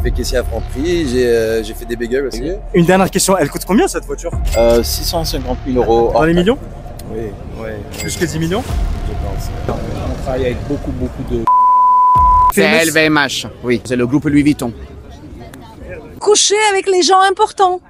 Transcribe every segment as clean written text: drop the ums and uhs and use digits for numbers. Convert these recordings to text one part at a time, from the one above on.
fait caissier à Franprix, j'ai fait des bagels aussi. Une dernière question, elle coûte combien cette voiture? 650 000 euros. Dans les millions? Oui, ouais, Plus que 10 millions? je pense. On travaille avec beaucoup de... C'est LVMH, oui, c'est le groupe Louis Vuitton. Coucher avec les gens importants.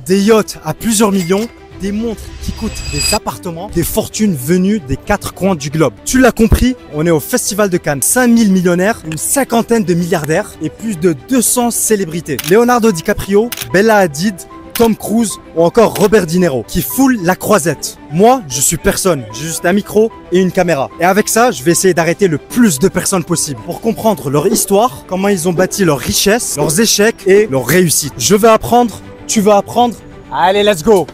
Des yachts à plusieurs millions, des montres qui coûtent des appartements, des fortunes venues des quatre coins du globe. Tu l'as compris, on est au Festival de Cannes. 5000 millionnaires, une cinquantaine de milliardaires et plus de 200 célébrités. Leonardo DiCaprio, Bella Hadid, Tom Cruise ou encore Robert De Niro qui foulent la croisette. Moi, je suis personne, j'ai juste un micro et une caméra. Et avec ça, je vais essayer d'arrêter le plus de personnes possible pour comprendre leur histoire, comment ils ont bâti leur richesse, leurs échecs et leurs réussites. Je vais apprendre, tu veux apprendre? Allez, let's go!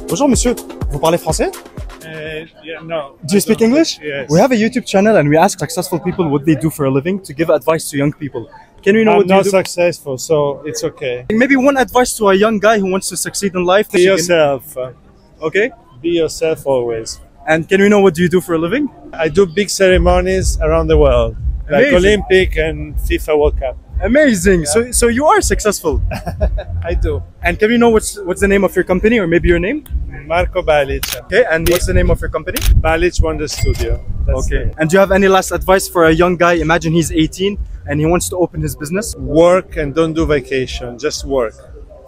Bonjour monsieur, vous parlez français? Yeah, no. Do you speak English? Yes. We have a YouTube channel and we ask successful people what they do for a living to give advice to young people. Can we know I'm what not you do? successful, so it's okay. Maybe one advice to a young guy who wants to succeed in life. Be yourself. Okay. Be yourself always. And can we know what do you do for a living? I do big ceremonies around the world, like Amazing. Olympic and FIFA World Cup. Amazing. So you are successful. I do. And can we know what's the name of your company or maybe your name? Marco Balic. Okay. And what's the name of your company? Balic Wonder Studio. That's Okay. it. And do you have any last advice for a young guy? Imagine he's 18 and he wants to open his business. Work and don't do vacation. Just work.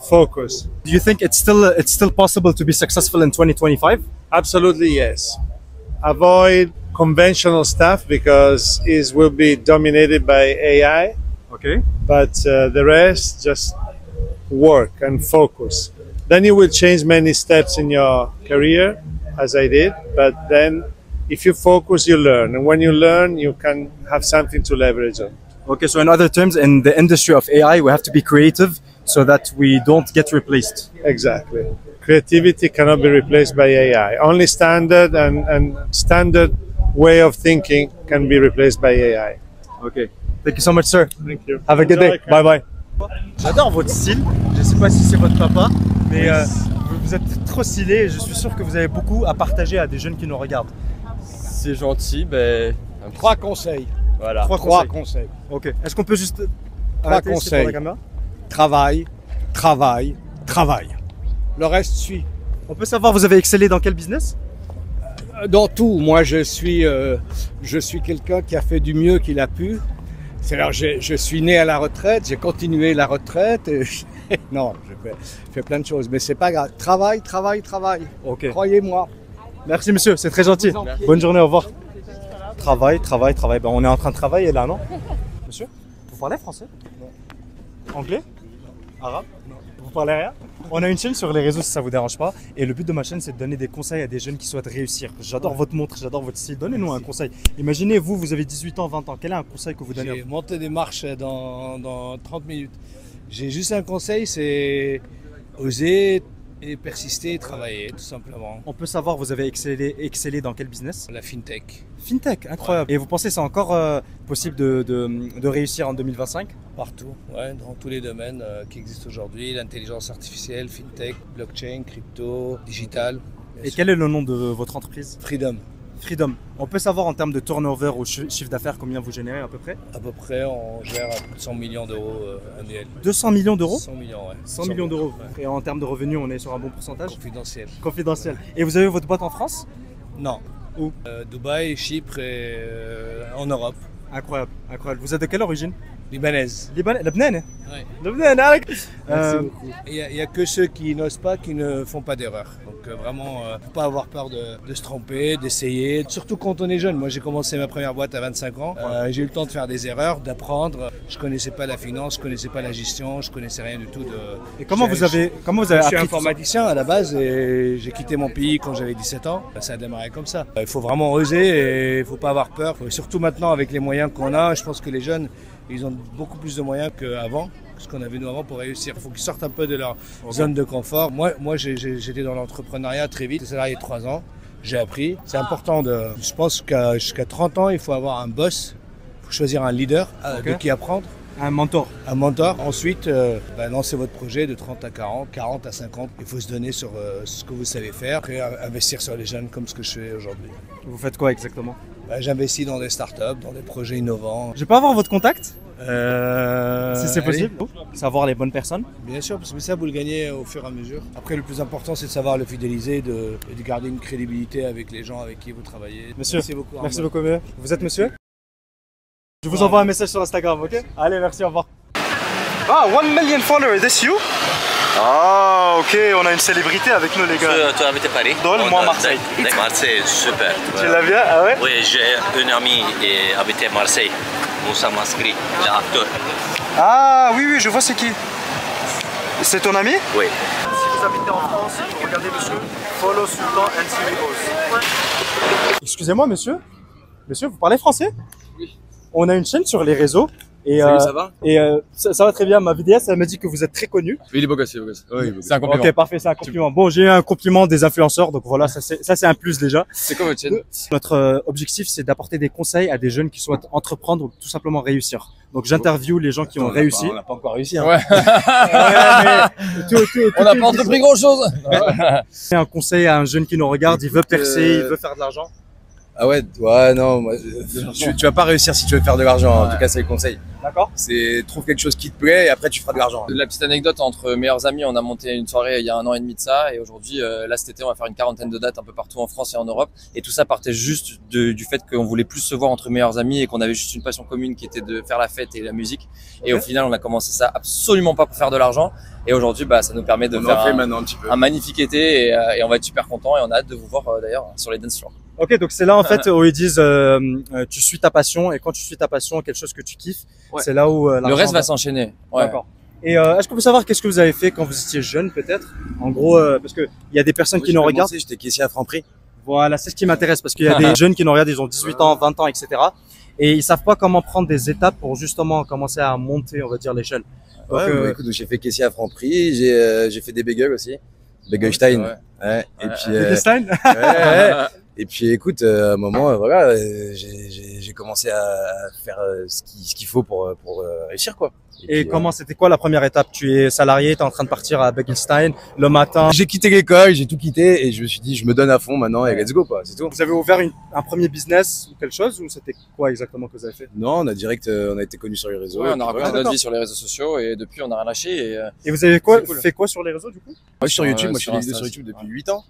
Focus. Do you think it's still possible to be successful in 2025? Absolutely yes. Avoid conventional stuff because it will be dominated by AI. Okay. But the rest, just work and focus. Then you will change many steps in your career, as I did. But then, if you focus, you learn, and when you learn, you can have something to leverage on. Okay, so in other terms, in the industry of AI, we have to be creative so that we don't get replaced. Exactly. Creativity cannot be replaced by AI. Only standard and standard way of thinking can be replaced by AI. Okay. Thank you so much, sir. Thank you. Have a good day. Enjoy. Bye bye. J'adore votre style. Je sais pas si c'est votre papa, mais vous êtes trop stylé et je suis sûr que vous avez beaucoup à partager à des jeunes qui nous regardent. C'est gentil, ben... Trois conseils. Voilà. Trois conseils. Ok. Est-ce qu'on peut juste Trois arrêter, c'est conseils. pour la caméra? Travail, travail, travail. Le reste suit. On peut savoir vous avez excellé dans quel business? Dans tout, moi je suis quelqu'un qui a fait du mieux qu'il a pu. C'est-à-dire, je suis né à la retraite, j'ai continué la retraite. Non, je fais plein de choses, mais c'est pas grave. Travail, travail, travail. Ok. Croyez-moi. Merci monsieur, c'est très gentil. Bonne journée, au revoir. Travail, travail, travail. Ben, on est en train de travailler là, non? Monsieur, vous parlez français? Non. Anglais? Arabe? Non. Vous parlez rien? On a une chaîne sur les réseaux si ça vous dérange pas. Et le but de ma chaîne, c'est de donner des conseils à des jeunes qui souhaitent réussir. J'adore votre montre, j'adore votre style. Donnez-nous un conseil. Imaginez, vous avez 18 ans, 20 ans. Quel est un conseil que vous donnez? J'ai monté des marches dans 30 minutes. J'ai juste un conseil, c'est oser et persister et travailler, tout simplement. On peut savoir, vous avez excellé dans quel business? La FinTech. FinTech, incroyable. Et vous pensez que c'est encore possible de réussir en 2025? Partout, ouais, dans tous les domaines qui existent aujourd'hui, l'intelligence artificielle, FinTech, blockchain, crypto, digital. Et quel est le nom de votre entreprise? Freedom. Freedom. On peut savoir en termes de turnover ou chiffre d'affaires combien vous générez à peu près? À peu près, on gère à plus de 100 millions d'euros annuels. 200 millions d'euros? 100 millions, ouais. 100 millions d'euros. Ouais. Et en termes de revenus, on est sur un bon pourcentage? Confidentiel. Confidentiel. Et vous avez votre boîte en France? Non. Où? Dubaï, Chypre et en Europe. Incroyable, incroyable. Vous êtes de quelle origine? Libanaise. Lebanon? Ouais. Lebanon, Alec. Merci beaucoup. Il n'y a que ceux qui n'osent pas qui ne font pas d'erreur. Donc vraiment, faut pas avoir peur de se tromper, d'essayer. Surtout quand on est jeune. Moi, j'ai commencé ma première boîte à 25 ans. J'ai eu le temps de faire des erreurs, d'apprendre. Je connaissais pas la finance, je connaissais pas la gestion, je connaissais rien du tout de. Et comment vous avez Je suis appris tout ça? informaticien à la base et j'ai quitté mon pays quand j'avais 17 ans. Ça a démarré comme ça. Il faut vraiment oser et il faut pas avoir peur. Surtout maintenant avec les moyens qu'on a, je pense que les jeunes, ils ont beaucoup plus de moyens qu'avant, ce qu'on avait nous avant pour réussir. Il faut qu'ils sortent un peu de leur zone de confort. Moi j'étais dans l'entrepreneuriat très vite, salarié de 3 ans. J'ai appris. C'est important je pense qu'à jusqu'à 30 ans, il faut avoir un boss. Il faut choisir un leader de qui apprendre. Un mentor. Un mentor. Ensuite, lancez votre projet de 30 à 40, 40 à 50. Il faut se donner sur ce que vous savez faire et investir sur les jeunes comme ce que je fais aujourd'hui. Vous faites quoi exactement? J'investis dans des startups, dans des projets innovants. Je peux avoir votre contact si c'est Allez. possible. Savoir les bonnes personnes. Bien sûr, parce que ça, vous le gagnez au fur et à mesure. Après, le plus important, c'est de savoir le fidéliser et de garder une crédibilité avec les gens avec qui vous travaillez. Monsieur, Merci beaucoup. merci beaucoup. Vous êtes monsieur? Je vous envoie un message sur Instagram, ok? Allez, merci, au revoir. Ah, 1 million followers, this you? Ah, ok, on a une célébrité avec nous, les gars. Tu habites Paris? Dole, moi Marseille. Marseille, super. Tu l'as bien? Ah ouais? Oui, j'ai un ami qui habitait Marseille, Moussa Maskri, l'acteur. Ah, oui, je vois c'est qui. C'est ton ami? Oui. Si vous habitez en France, regardez monsieur, follow Sultan NCVOs. Excusez-moi, monsieur. Monsieur, vous parlez français? Oui. On a une chaîne sur les réseaux. Et, Salut, ça va? Ça va très bien. Ma vidéaste, elle me dit que vous êtes très connu. Oui, il est beau gosse, il est beau gosse. Oui, C'est un compliment. Ok, parfait, c'est un compliment. Bon, j'ai eu un compliment des influenceurs, donc voilà, ça c'est un plus déjà. C'est quoi votre chaîne? Notre objectif, c'est d'apporter des conseils à des jeunes qui souhaitent entreprendre ou tout simplement réussir. Donc j'interviewe les gens qui ont réussi. On n'a pas encore réussi. Hein. Ouais. On n'a pas entrepris grand chose. C'est un conseil à un jeune qui nous regarde, il veut percer, il veut faire de l'argent. Ah ouais, non, moi, tu vas pas réussir si tu veux faire de l'argent. En tout cas, c'est le conseil. D'accord. C'est trouve quelque chose qui te plaît et après tu feras de l'argent. La petite anecdote entre meilleurs amis, on a monté une soirée il y a 1 an et demi de ça, et aujourd'hui, là cet été, on va faire une 40aine de dates un peu partout en France et en Europe. Et tout ça partait juste du fait qu'on voulait plus se voir entre meilleurs amis et qu'on avait juste une passion commune qui était de faire la fête et la musique. Et au final, on a commencé ça absolument pas pour faire de l'argent. Et aujourd'hui, ça nous permet de On faire en fait maintenant un petit peu. un magnifique été et on va être super content et on a hâte de vous voir d'ailleurs sur les dance floors. Ok, donc c'est là en fait où ils disent tu suis ta passion, et quand tu suis ta passion, quelque chose que tu kiffes, Ouais. c'est là où Le reste va s'enchaîner. Ouais. D'accord. Et est-ce qu'on peut savoir qu'est-ce que vous avez fait quand vous étiez jeune peut-être? En gros, parce que il y a des personnes qui nous regardent. J'étais caissier à Franprix. Voilà, c'est ce qui m'intéresse parce qu'il y a des jeunes qui nous regardent, ils ont 18 ans, 20 ans, etc. Et ils savent pas comment prendre des étapes pour justement commencer à monter, on va dire, l'échelle. Donc, Ouais, écoute, j'ai fait caissier à Franprix, j'ai fait des bagels aussi. Bagelstein. Ouais. Et puis, Wittgenstein ouais. Et puis écoute, à un moment, voilà, j'ai commencé à faire ce qu'il faut pour réussir, quoi. Et puis, comment, c'était quoi la première étape? Tu es salarié, tu es en train de partir à Bagelstein le matin. j'ai quitté l'école, j'ai tout quitté et je me suis dit, je me donne à fond maintenant et let's go, quoi, c'est tout. Vous avez ouvert un premier business ou quelque chose, ou c'était quoi exactement que vous avez fait? Non, on a direct, on a été connus sur les réseaux. Ouais, et on a puis raconté voilà. notre vie sur les réseaux sociaux et depuis on a rien lâché. Et vous avez quoi, C'est cool. fait quoi sur les réseaux du coup? Moi, je suis sur YouTube, moi, je sur fais des vidéos Insta sur aussi. YouTube depuis 8 ans.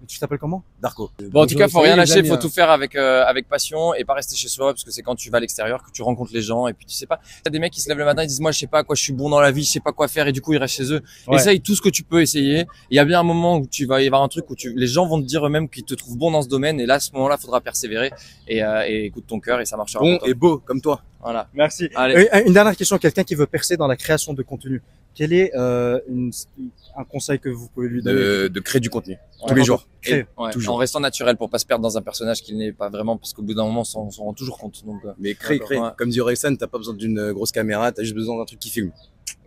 Tu t'appelles comment? Darko. Bon, en tout cas, faut rien lâcher, il faut tout faire avec passion et pas rester chez soi, parce que c'est quand tu vas à l'extérieur que tu rencontres les gens et puis tu sais pas. T'as des mecs qui se lèvent le matin, ils disent moi je sais pas à quoi je suis bon dans la vie, je sais pas quoi faire et du coup ils restent chez eux. Ouais. Essaye tout ce que tu peux essayer. Il y a bien un moment où tu vas y avoir un truc où les gens vont te dire eux-mêmes qu'ils te trouvent bon dans ce domaine et là à ce moment-là, faudra persévérer et écoute ton cœur et ça marchera. Bon pour toi. et beau, comme toi. Voilà. Merci. Allez. Une dernière question, quelqu'un qui veut percer dans la création de contenu. Quel est un conseil que vous pouvez lui donner? De créer du contenu. Ouais, Tous les jours. Créer. Ouais, Toujours. en restant naturel pour pas se perdre dans un personnage qu'il n'est pas vraiment, parce qu'au bout d'un moment on s'en rend toujours compte. Donc, Mais crée. Ouais. Comme dit Orelsan, t'as pas besoin d'une grosse caméra, t'as juste besoin d'un truc qui filme.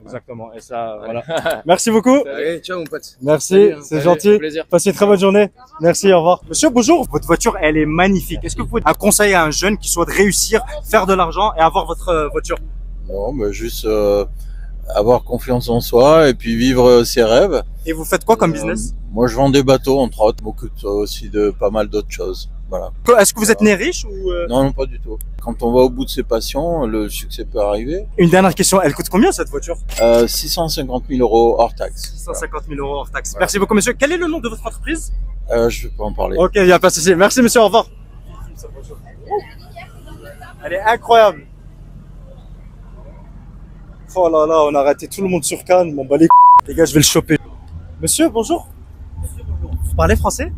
Exactement. Et ça, voilà. Merci beaucoup. Allez, ciao mon pote. Merci, c'est gentil. Plaisir. Passez une très bonne journée. Merci, au revoir. Monsieur, bonjour. Votre voiture, elle est magnifique. Est-ce que vous pouvez un conseil à un jeune qui souhaite réussir, faire de l'argent et avoir votre voiture? Non, mais juste avoir confiance en soi et puis vivre ses rêves. Et vous faites quoi comme business? Moi, je vends des bateaux, entre autres, beaucoup aussi de pas mal d'autres choses. Voilà. Est-ce que vous êtes né riche ou Non, non, pas du tout. Quand on va au bout de ses passions, le succès peut arriver. Une dernière question. Elle coûte combien cette voiture? 650 000 euros hors taxe. 650 000 euros hors taxe. Merci beaucoup, monsieur. Quel est le nom de votre entreprise? Je vais pas en parler. Ok, il n'y a pas de souci. Merci, monsieur. Au revoir. Elle est incroyable. Oh là là, on a raté tout le monde sur Cannes. Bon, bah les gars, je vais le choper. Monsieur, bonjour. Vous parlez français?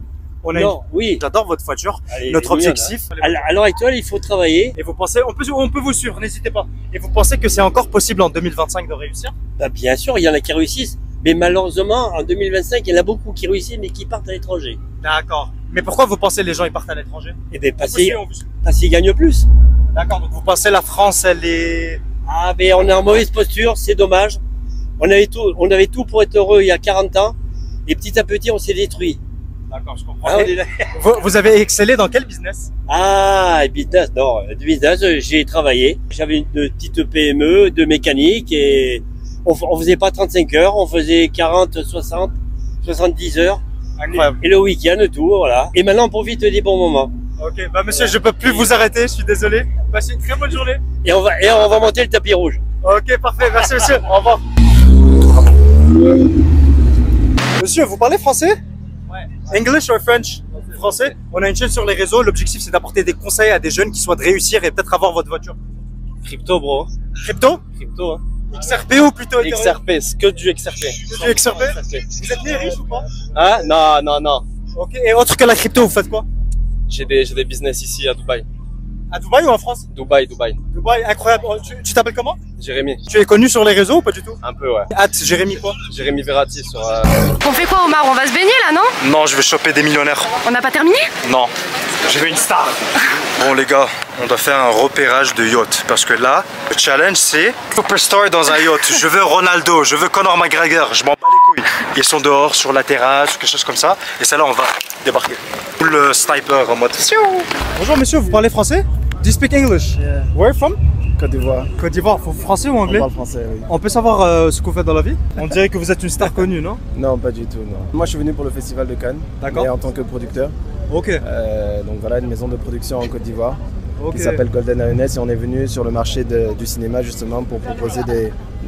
Non, oui. J'adore votre voiture. Allez, Notre mignonne, objectif. hein. À l'heure actuelle, il faut travailler. Et vous pensez, on peut vous suivre, n'hésitez pas. Et vous pensez que c'est encore possible en 2025 de réussir? Bah, bien sûr, il y en a qui réussissent. Mais malheureusement, en 2025, il y en a beaucoup qui réussissent, mais qui partent à l'étranger. D'accord. Mais pourquoi vous pensez les gens ils partent à l'étranger? Eh bien, parce On vous suit. qu'ils gagnent plus. D'accord, donc vous pensez la France, elle est... Ah, mais on est en mauvaise posture, c'est dommage. On avait tout pour être heureux il y a 40 ans. Et petit à petit, on s'est détruit. D'accord, je comprends. Ah, Et vous avez excellé dans quel business? ah, business, non. Le business, j'ai travaillé. J'avais une petite PME de mécanique et on faisait pas 35 heures, on faisait 40, 60, 70 heures. Incroyable. Et le week-end, tout, voilà. Et maintenant, on profite des bons moments. Ok, bah monsieur, je peux plus vous arrêter, je suis désolé. Passez une très bonne journée. Et on va monter le tapis rouge. Ok, parfait, merci monsieur, au revoir. Monsieur, vous parlez français? Ouais. English or French? Français. On a une chaîne sur les réseaux, l'objectif c'est d'apporter des conseils à des jeunes qui souhaitent réussir et peut-être avoir votre voiture. Crypto, bro. Crypto? Crypto, hein. XRP ou plutôt Ethereum? XRP, c'est que du XRP. Que du XRP? Vous êtes né riche ou pas? Hein? Non, non, non. Ok, et autre que la crypto, vous faites quoi? J'ai des business ici à Dubaï. À Dubaï ou en France? Dubaï, Dubaï. Dubaï, incroyable. Tu t'appelles comment? Jérémy. Tu es connu sur les réseaux ou pas du tout? Un peu, ouais. Jérémy quoi? Jérémy Verratti sur... On fait quoi, Omar? On va se baigner là, non? Non, je vais choper des millionnaires. On n'a pas terminé? Non, j'ai vu une star. Bon les gars, on doit faire un repérage de yacht. Parce que là, le challenge c'est superstar dans un yacht. Je veux Ronaldo, je veux Conor McGregor, je m'en bats les couilles. Ils sont dehors sur la terrasse ou quelque chose comme ça. Et ça là, on va débarquer. Le sniper en mode... Bonjour monsieur, vous parlez français? Do you speak English? Yeah. Where from? Côte d'Ivoire. Côte d'Ivoire, français ou anglais? On parle français, oui. On peut savoir ce que vous faites dans la vie? On dirait que vous êtes une star connue, non? Non, pas du tout, non. Moi, je suis venu pour le Festival de Cannes. D'accord. Et en tant que producteur. Ok. Donc voilà, une maison de production en Côte d'Ivoire. Ok. Qui s'appelle Golden Lioness et on est venu sur le marché du cinéma justement pour proposer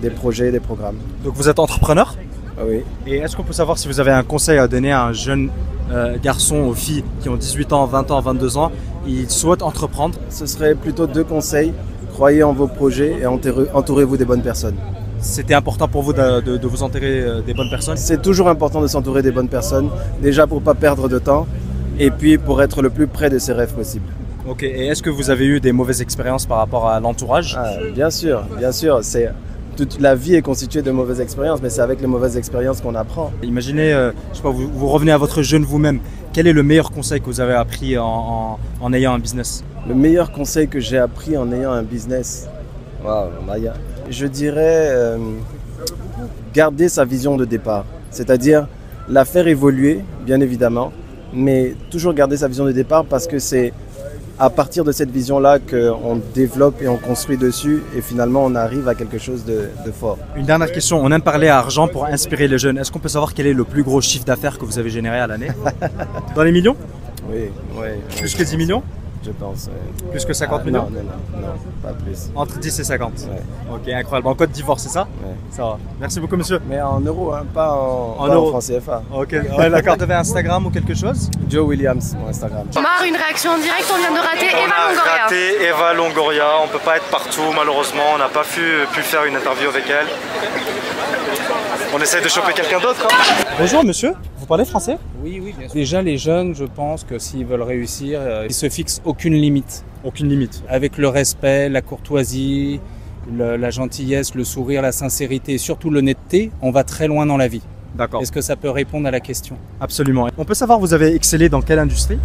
des projets, des programmes. Donc vous êtes entrepreneur? Ah oui. Et est-ce qu'on peut savoir si vous avez un conseil à donner à un jeune garçon aux filles qui ont 18 ans, 20 ans, 22 ans, ils souhaitent entreprendre? Ce serait plutôt 2 conseils. Croyez en vos projets et entourez-vous des bonnes personnes. C'était important pour vous de vous entourer des bonnes personnes? C'est toujours important de s'entourer des bonnes personnes, déjà pour ne pas perdre de temps et puis pour être le plus près de ses rêves possible. Ok, et est-ce que vous avez eu des mauvaises expériences par rapport à l'entourage? Bien sûr, bien sûr. Toute la vie est constituée de mauvaises expériences, mais c'est avec les mauvaises expériences qu'on apprend. Imaginez, je sais pas, vous revenez à votre jeune vous-même. Quel est le meilleur conseil que vous avez appris en ayant un business? Le meilleur conseil que j'ai appris en ayant un business, je dirais garder sa vision de départ. C'est-à-dire la faire évoluer, bien évidemment, mais toujours garder sa vision de départ parce que c'est à partir de cette vision-là qu'on développe et on construit dessus et finalement on arrive à quelque chose de fort. Une dernière question, on aime parler à argent pour inspirer les jeunes. Est-ce qu'on peut savoir quel est le plus gros chiffre d'affaires que vous avez généré à l'année? Dans les millions? Oui, oui. Plus que 10 millions? Je pense. Plus que 50 millions? Non, pas plus. Entre 10 et 50? Ouais. Ok, incroyable. En Côte d'Ivoire, c'est ça? Ouais. Ça va. Merci beaucoup, monsieur. Mais en euros, hein, pas en francs CFA. Ok, ouais, d'accord. Vous avez Instagram ou quelque chose? Joe Williams, mon Instagram. Omar, une réaction en direct, on vient de rater Eva Longoria. On a raté Eva Longoria, on peut pas être partout malheureusement, on n'a pas pu faire une interview avec elle. On essaie de choper quelqu'un d'autre. Bonjour monsieur, vous parlez français? Oui, oui, bien sûr. Déjà les jeunes, je pense que s'ils veulent réussir, ils se fixent aucune limite. Aucune limite. Avec le respect, la courtoisie, la gentillesse, le sourire, la sincérité et surtout l'honnêteté, on va très loin dans la vie. D'accord. Est-ce que ça peut répondre à la question? Absolument. On peut savoir, vous avez excellé dans quelle industrie?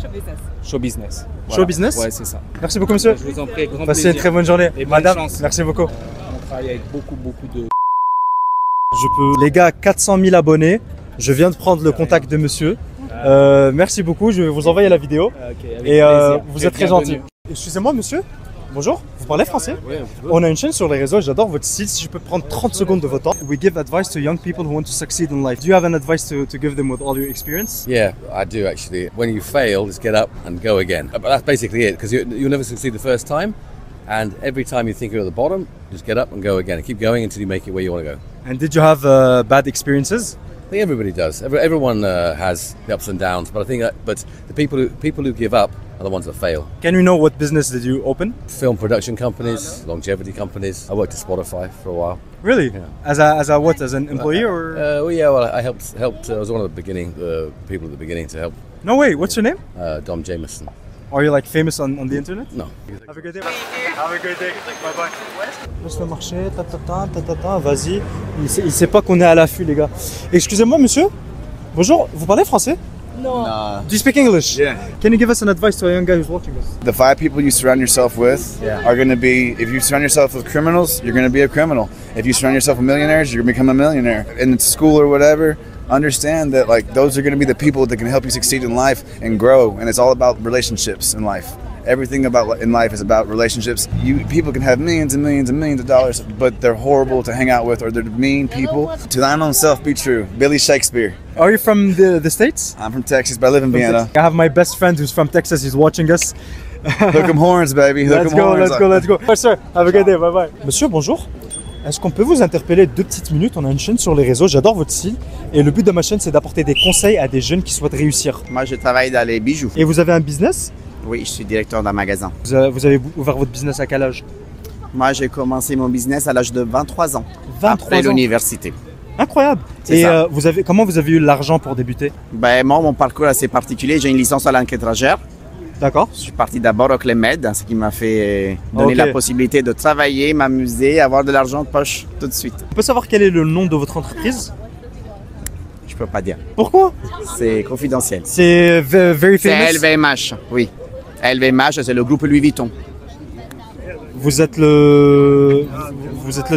Show business. Show business. Voilà. Show business? Ouais, c'est ça. Merci beaucoup monsieur. Je vous en prie, grand Passez plaisir. une très bonne journée. Et madame, chance. Merci beaucoup. On travaille avec beaucoup de... Les gars, 400 000 abonnés. Je viens de prendre le contact de monsieur. Merci beaucoup, je vais vous envoyer la vidéo. Et vous êtes très gentil. Excusez-moi monsieur, bonjour, vous parlez français? Oui, un petit peu. On a une chaîne sur les réseaux, j'adore votre style. Si je peux prendre 30 secondes de votre temps. We give advice to young people who want to succeed in life. Do you have an advice to give them with all your experience? Yeah, I do actually. When you fail, just get up and go again. But that's basically it, because you'll never succeed the first time. And every time you think you're at the bottom, just get up and go again. And keep going until you make it where you want to go. And did you have bad experiences? I think everybody does. Everyone has the ups and downs, but I think but the people who give up are the ones that fail. Can we know what business did you open? Film production companies, longevity companies. I worked at Spotify for a while. Really? Yeah. As a what? As an employee or? Well, I helped. I was one of the beginning people at the beginning to help. No way. What's your name? Dom Jameson. Are you like famous on the internet? No. Have a good day. Have a good day. Bye bye. Laisse le marché, vas-y. Il sait pas qu'on est à l'affût, les gars. Excusez-moi, monsieur. Bonjour, vous parlez français? No. Do you speak English? Yeah. Can you give us an advice to a young guy who's watching us? The 5 people you surround yourself with are going to be, if you surround yourself with criminals, you're going to be a criminal. If you surround yourself with millionaires, you're going to become a millionaire. In school or whatever, understand that like those are going to be the people that can help you succeed in life and grow. And it's all about relationships in life. Everything about in life is about relationships. People can have millions and millions and millions of dollars, but they're horrible to hang out with, or they're mean people. To thine own self be true. Billy Shakespeare. Are you from the States? I'm from Texas, but I live in Vienna. I have my best friend who's from Texas. He's watching us. Hook 'em horns, baby. Hook 'em horns. Let's go. Bye, sir. Have a good day. Bye bye. Monsieur, bonjour. Est-ce qu'on peut vous interpeller 2 petites minutes? On a une chaîne sur les réseaux, j'adore votre style. Et le but de ma chaîne, c'est d'apporter des conseils à des jeunes qui souhaitent réussir. Moi, je travaille dans les bijoux. Et vous avez un business? Oui, je suis directeur d'un magasin. Vous avez ouvert votre business à quel âge? Moi, j'ai commencé mon business à l'âge de 23 ans. 23 après ans. l'université. Incroyable. Et comment vous avez eu l'argent pour débuter? Ben, moi, mon parcours est assez particulier. J'ai une licence en langue étrangère. D'accord. Je suis parti d'abord au Club Med, ce qui m'a fait donner la possibilité de travailler, m'amuser, avoir de l'argent de poche tout de suite. On peut savoir quel est le nom de votre entreprise? Je peux pas dire. Pourquoi? C'est confidentiel. C'est very famous? C'est LVMH, oui. LVMH, c'est le groupe Louis Vuitton. Vous êtes le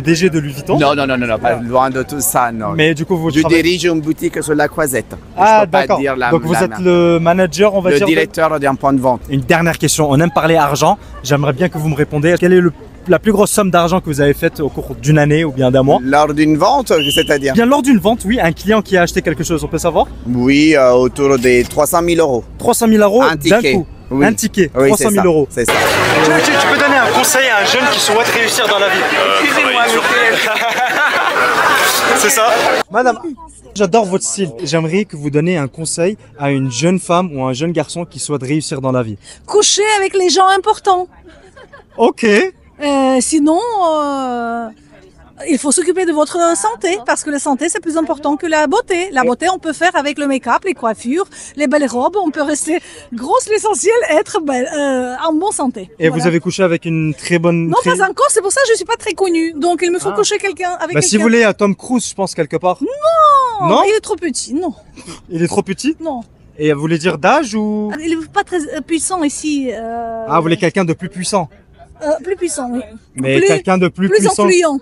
DG de Louis Vuitton? Non, pas loin de tout ça, non. Mais du coup, je dirige une boutique sur la Croisette. Ah, d'accord. Donc vous êtes le manager, on va dire. Le directeur d'un point de vente. Une dernière question. On aime parler argent. J'aimerais bien que vous me répondiez. Quelle est la plus grosse somme d'argent que vous avez faite au cours d'une année ou bien d'un mois? Lors d'une vente, c'est-à-dire? Bien lors d'une vente, oui. Un client qui a acheté quelque chose, on peut savoir? Oui, autour des 300 000 euros. 300 000 euros d'un coup? Oui. Un ticket, oui, 300 000 euros. C'est ça. Tu peux donner un conseil à un jeune qui souhaite réussir dans la vie? Excusez-moi, c'est ça. Madame, j'adore votre style. J'aimerais que vous donniez un conseil à une jeune femme ou un jeune garçon qui souhaite réussir dans la vie. Coucher avec les gens importants. Ok. Sinon, il faut s'occuper de votre santé, parce que la santé, c'est plus important que la beauté. La beauté, on peut faire avec le make-up, les coiffures, les belles robes. On peut rester grosse, l'essentiel, être belle, en bonne santé. Et voilà. Vous avez couché avec une très bonne... Non, pas encore. C'est pour ça que je suis pas très connue. Donc, il me faut coucher quelqu'un avec quelqu'un. Si vous voulez, à Tom Cruise, je pense, quelque part. Non, il est trop petit, non. Il est trop petit? Non. Et vous voulez dire d'âge ou... Il est pas très puissant ici. Ah, vous voulez quelqu'un de plus puissant? Plus puissant, oui. Mais quelqu'un de plus puissant. Influent.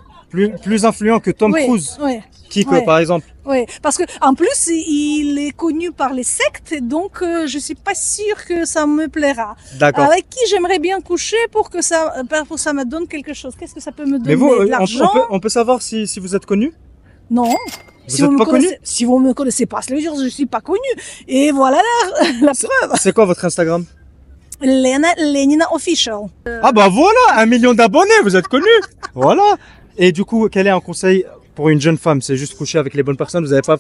Plus influent que Tom Cruise. Oui. Qui, par exemple? Oui, parce que en plus il est connu par les sectes, donc je suis pas sûre que ça me plaira. D'accord. Avec qui j'aimerais bien coucher pour que ça me donne quelque chose. Qu'est-ce que ça peut me donner? Mais vous, l'argent? on peut savoir si vous êtes connu? Non. Vous êtes pas connu? Si vous me connaissez pas, ça veut dire que je suis pas connue. Et voilà la preuve. C'est quoi votre Instagram? Lenina Official. Ah bah voilà, 1 million d'abonnés, vous êtes connu. Voilà. Et du coup, quel est un conseil pour une jeune femme? C'est juste coucher avec les bonnes personnes. Vous n'avez pas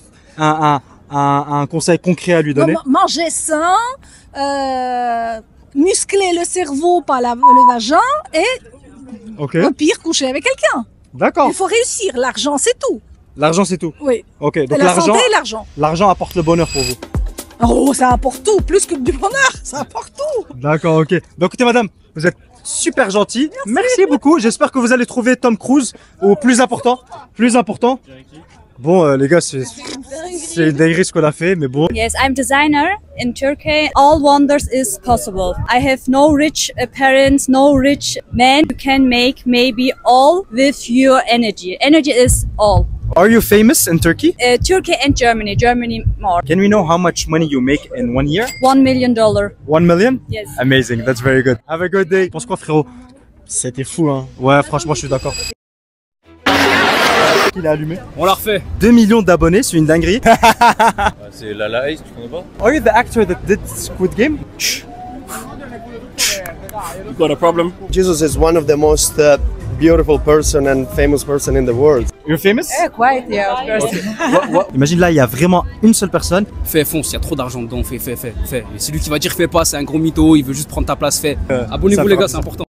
un conseil concret à lui donner? Manger sain, muscler le cerveau par le vagin et au pire coucher avec quelqu'un. D'accord. Il faut réussir. L'argent, c'est tout. L'argent, c'est tout? Oui. Ok. Donc la santé et l'argent. L'argent apporte le bonheur pour vous? Oh, ça apporte tout. Plus que du bonheur, ça apporte tout. D'accord, ok. Donc écoutez, madame, vous êtes super gentil. Merci beaucoup. J'espère que vous allez trouver Tom Cruise au plus important. Bon, les gars, c'est des risques qu'on a fait, mais bon. Yes, I'm designer in Turkey. All wonders is possible. I have no rich parents, no rich men. You can make maybe all with your energy. Energy is all. Are you famous in Turkey? Turkey and Germany. Germany more. Can we know how much money you make in 1 year? $1 million. 1 million? Yes. Amazing, that's very good. Have a good day. Tu penses quoi, frérot? C'était fou, hein? Ouais, franchement, je suis d'accord. Il a allumé. On l'a refait. 2 millions d'abonnés, c'est une dinguerie. C'est Lala Ace, tu connais pas? Are you the actor that did Squid Game? You got a problem? Jesus is one of the most beautiful person and famous person in the world. You're famous? Yeah, quite, yeah, of course. Okay. Imagine là, il y a vraiment une seule personne. Fais, fonce, il y a trop d'argent dedans, fais. Et celui qui va dire fais pas, c'est un gros mytho, il veut juste prendre ta place, fais. Abonnez-vous les gars, c'est important.